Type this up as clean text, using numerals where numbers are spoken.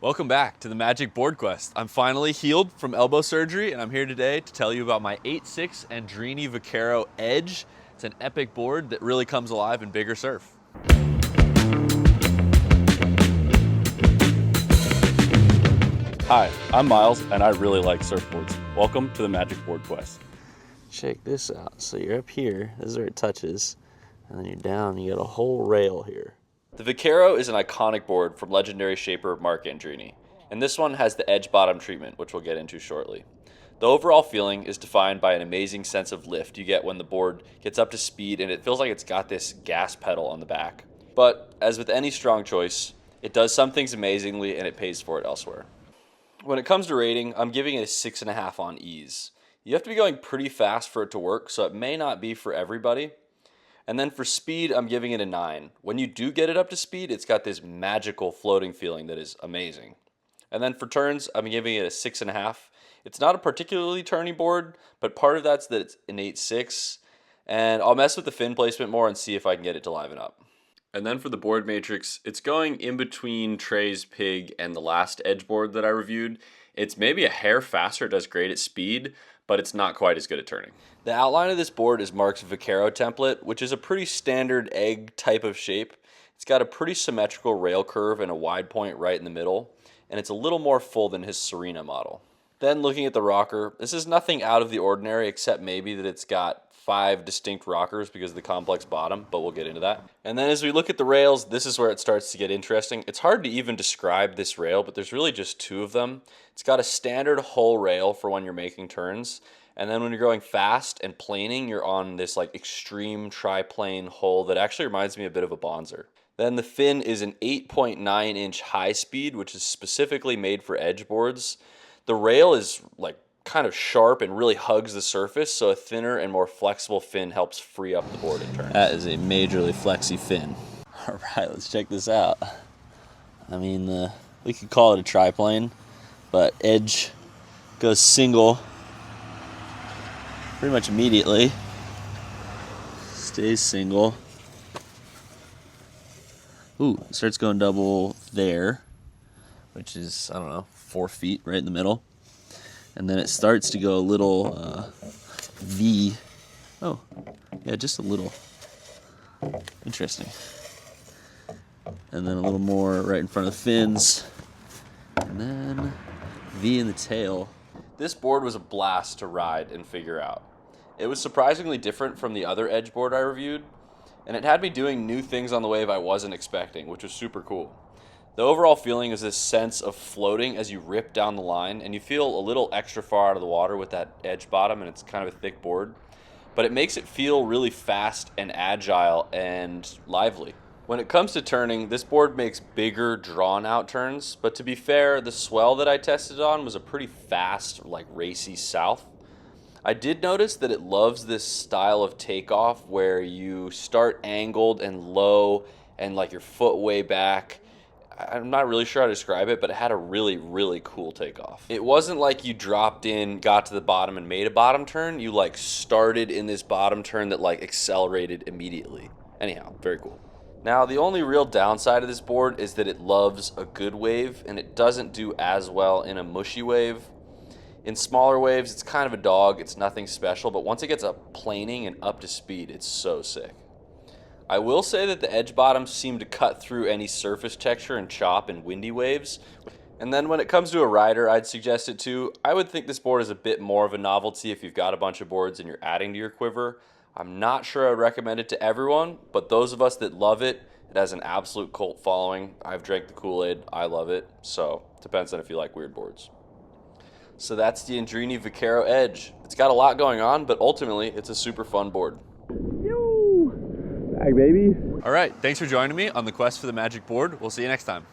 Welcome back to the Magic Board Quest. I'm finally healed from elbow surgery, and I'm here today to tell you about my 8.6 Andreini Vaquero Edge. It's an epic board that really comes alive in bigger surf. Hi, I'm Miles, and I really like surfboards. Welcome to the Magic Board Quest. Check this out. So you're up here, this is where it touches, and then you're down, you got a whole rail here. The Vaquero is an iconic board from legendary shaper Marc Andreini, and this one has the edge bottom treatment, which we'll get into shortly. The overall feeling is defined by an amazing sense of lift you get when the board gets up to speed and it feels like it's got this gas pedal on the back. But as with any strong choice, it does some things amazingly and it pays for it elsewhere. When it comes to rating, I'm giving it a 6.5 on ease. You have to be going pretty fast for it to work, so it may not be for everybody. And then for speed, I'm giving it a 9. When you do get it up to speed, it's got this magical floating feeling that is amazing. And then for turns, I'm giving it a 6.5. It's not a particularly turny board, but part of that's that it's an 8.6. And I'll mess with the fin placement more and see if I can get it to liven up. And then for the board matrix, it's going in between Trey's Pig and the last edge board that I reviewed. It's maybe a hair faster, it does great at speed, but it's not quite as good at turning. The outline of this board is Marc's Vaquero template, which is a pretty standard egg type of shape. It's got a pretty symmetrical rail curve and a wide point right in the middle, and it's a little more full than his Serena model. Then looking at the rocker, this is nothing out of the ordinary except maybe that it's got 5 distinct rockers because of the complex bottom, but we'll get into that. And then as we look at the rails, this is where it starts to get interesting. It's hard to even describe this rail, but there's really just 2 of them. It's got a standard hull rail for when you're making turns, and then when you're going fast and planing, you're on this like extreme triplane hull that actually reminds me a bit of a Bonzer. Then the fin is an 8.9 inch high speed, which is specifically made for edge boards. The rail is like kind of sharp and really hugs the surface, so a thinner and more flexible fin helps free up the board in turns. That is a majorly flexy fin. All right, let's check this out. I mean, we could call it a triplane, but edge goes single pretty much immediately. Stays single. Ooh, it starts going double there, which is, I don't know, 4 feet right in the middle. And then it starts to go a little V. Oh, yeah, just a little. Interesting. And then a little more right in front of the fins. And then V in the tail. This board was a blast to ride and figure out. It was surprisingly different from the other edge board I reviewed, and it had me doing new things on the wave I wasn't expecting, which was super cool. The overall feeling is this sense of floating as you rip down the line, and you feel a little extra far out of the water with that edge bottom, and it's kind of a thick board. But it makes it feel really fast and agile and lively. When it comes to turning, this board makes bigger, drawn-out turns, but to be fair, the swell that I tested on was a pretty fast, like racy south. I did notice that it loves this style of takeoff where you start angled and low and like your foot way back. I'm not really sure how to describe it, but it had a really, really cool takeoff. It wasn't like you dropped in, got to the bottom, and made a bottom turn. You like started in this bottom turn that like accelerated immediately. Anyhow, very cool. Now, the only real downside of this board is that it loves a good wave, and it doesn't do as well in a mushy wave. In smaller waves, it's kind of a dog. It's nothing special, but once it gets up planing and up to speed, it's so sick. I will say that the edge bottoms seem to cut through any surface texture and chop in windy waves. And then when it comes to a rider, I'd suggest it too. I would think this board is a bit more of a novelty if you've got a bunch of boards and you're adding to your quiver. I'm not sure I'd recommend it to everyone, but those of us that love it, it has an absolute cult following. I've drank the Kool-Aid. I love it. So depends on if you like weird boards. So that's the Andreini Vaquero Edge. It's got a lot going on, but ultimately it's a super fun board. Back, baby. All right, thanks for joining me on the quest for the magic board. We'll see you next time.